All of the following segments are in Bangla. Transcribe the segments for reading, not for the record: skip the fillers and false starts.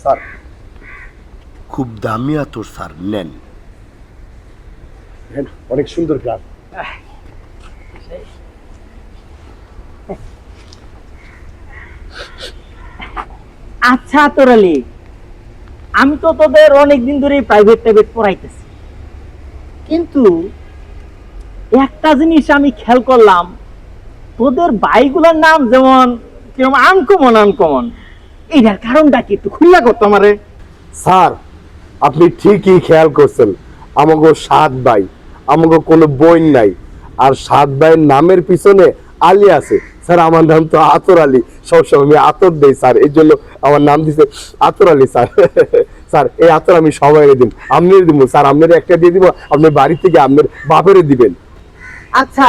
স্যার খুব দামি আতর স্যার, নেন। অনেক সুন্দর গান। আচ্ছা আতর আলী, আমি তো তোদের অনেকদিন ধরে প্রাইভেট পড়াইতেছি, কিন্তু একটা জিনিস আমি খেয়াল করলাম, তোদের বাইকগুলোর নাম যেমন কিরকম আনকমন, এইটার কারণটা কি একটু খুললা করতো আমারে। স্যার আপনি ঠিকই খেয়াল করছেন, আমাকে 7 ভাই, আমাকে কোনো বোন নাই, আর 7 ভাইয়ের নামের পিছনে আলী আছে। স্যার আমার নাম তো আতর আলী, সবসময় আমি আতর দেই স্যার, এই জন্য আমার নাম দিছে আতর আলী স্যার। স্যার এই আতর আমি সবাই দিব, আপনি দিব স্যার, আপনার একটা দিয়ে দিব, আপনার বাড়ি থেকে আপনার বাপের দিবেন। আচ্ছা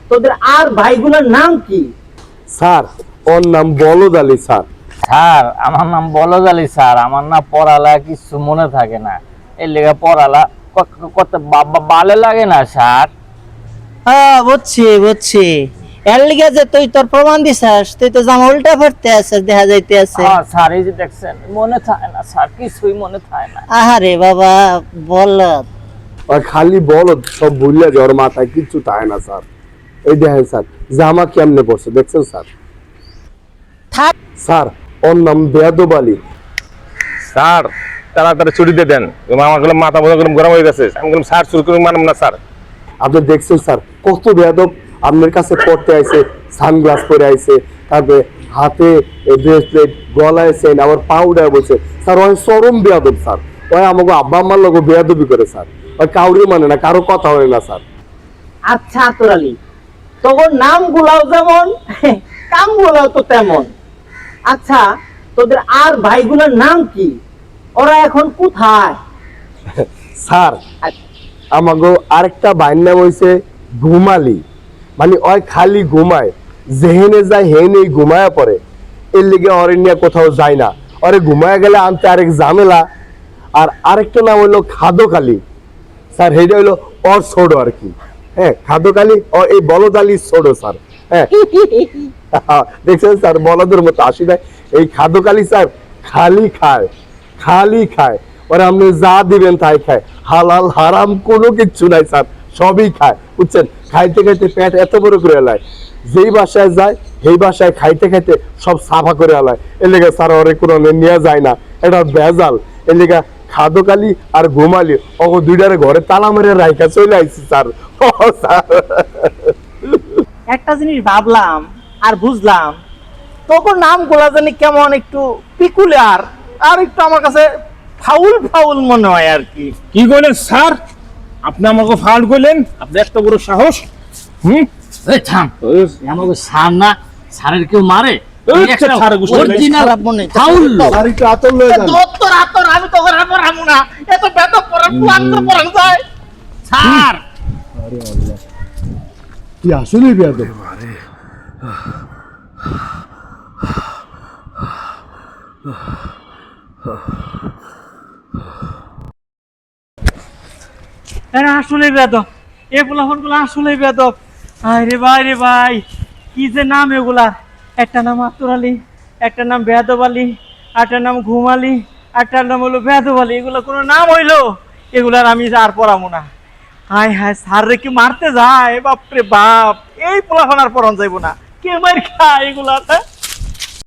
তোদের আর ভাইগুলোর নাম কি? স্যার ওর নাম বলদ আলী স্যার। স্যার আমার নাম বলদ আলী স্যার, আমার না পড়ালা কিছু মনে থাকে না, এর লেগে পড়ালা কত ভালো লাগে না স্যার। হ্যাঁ বুঝছি, এর লিগে যে তুই তোর প্রমাণ দিছাস, তুই তো জামা উল্টা পড়তে আছিস, দেখা যাইতে আছে। হ্যাঁ স্যার, এই যে দেখছেন মনে থাকে না স্যার, কিছুই মনে থাকে না। আহারে বাবা বলদ, আর খালি বলদ, সব ভুলিয়া যায়, ওর মাথায় কিচ্ছু থাকে না স্যার। এই দেখেন স্যার জামা কেমনে পড়ছে দেখছেন স্যার। থাক স্যার ওর নাম বেয়াদব আলী। স্যার তাড়াতাড়ি ছুটি দিয়ে দেন, আমার গেলাম মাথা বোঝা গরম গরম হয়ে গেছে, আমি গেলাম স্যার ছুটি করে মানব না স্যার। আপনি দেখছেন স্যার কত বেয়াদব, আপনার কাছে পড়তে আইছে, সানগ্লাস পরে আইছে, তারপরে হাতে ব্রেসলেট, গলায় চেন, আবার পাউডার বলছে স্যার। ওই চরম বেয়াদব স্যার, ওই আমাকে আব্বা আম্মার লোক বেয়াদবি করে স্যার, ওই কাউরি মানে না, কারো কথা হয় না স্যার। আচ্ছা আতর আলী, তোর নাম গুলাও যেমন কাম গুলাও তো তেমন। আচ্ছা তোদের আর ভাইগুলোর নাম কি, ওরা এখন কোথায়? স্যার আমাকে আরেকটা ভাইয়ের নাম হয়েছে ঘুমালি, মানে ওই খালি ঘুমায়, যেহেনে যায় হেনেই ঘুমায়া পড়ে, এর লিগে ওরে নিয়ে কোথাও যায় না, ওরে ঘুমায়া গেলে আনতে আরেক ঝামেলা। আর আরেকটা নাম হইলো খাদকালি স্যার, সেইটা হইলো ওর ছোট আর কি। হ্যাঁ খাদকালি, ও এই বলদ আলী ছোট স্যার। হ্যাঁ দেখছেন স্যার বলদের মতো আসি দেয়। এই খাদকালি স্যার খালি খায়, ওরা আপনি যা দিবেন তাই খায়, হালাল হারাম কোনো কিচ্ছু নাই স্যার, সবই খায় বুঝছেন। খাইতে খাইতে পেট এত বড় করে এলায়, যেই বাসায় যায় সেই বাসায় খাইতে খাইতে সব সাফা করে এলায়, এর লেগে স্যার ওরে কোনো নেওয়া যায় না, এটা বেজাল। এর লেগে খাদকালি আর ঘুমালি ওকে দুইটারে ঘরে তালা মেরে রাইখা চলে আইছি স্যার। একটা জিনিস ভাবলাম আর বুঝলাম, তোর নাম গুলা জানি কেমন একটু পিকুলার, আর একটু আমার কাছে ফাউল মনে হয় আর কি। কি কইলেন স্যার, আপনি আমাকে ফাউল কইলেন? আপনি এত বড় সাহস! এই থাম, আমাকে স্যার না, স্যারের কেউ মারে? অরিজিনাল ফাউল স্যার একটু আতর লয়ে যান। তোর আতর আমি তো করে পড়াবো না, এত বেদব পড়া প্লান তো পড়ান যায়। স্যার। তুই আসলেই বেয়াদব। এরা আসলে বেদব, এ পোলাফোন গুলো আসলে বেদব। রে ভাই কি যে নাম এগুলা, একটা নাম আতর আলী, একটা নাম বেদব আলী, একটা নাম ঘুমালি, একটা নাম হলো বেদব আলী, এগুলো কোনো নাম হইলো? এগুলার আমি আর পড়াবো না। হায় স্যার রে কি মারতে যায়, বাপরে বাপ, এই পোলাফোন আর পড়ান যাইবো না, কে মার খায় এগুলা।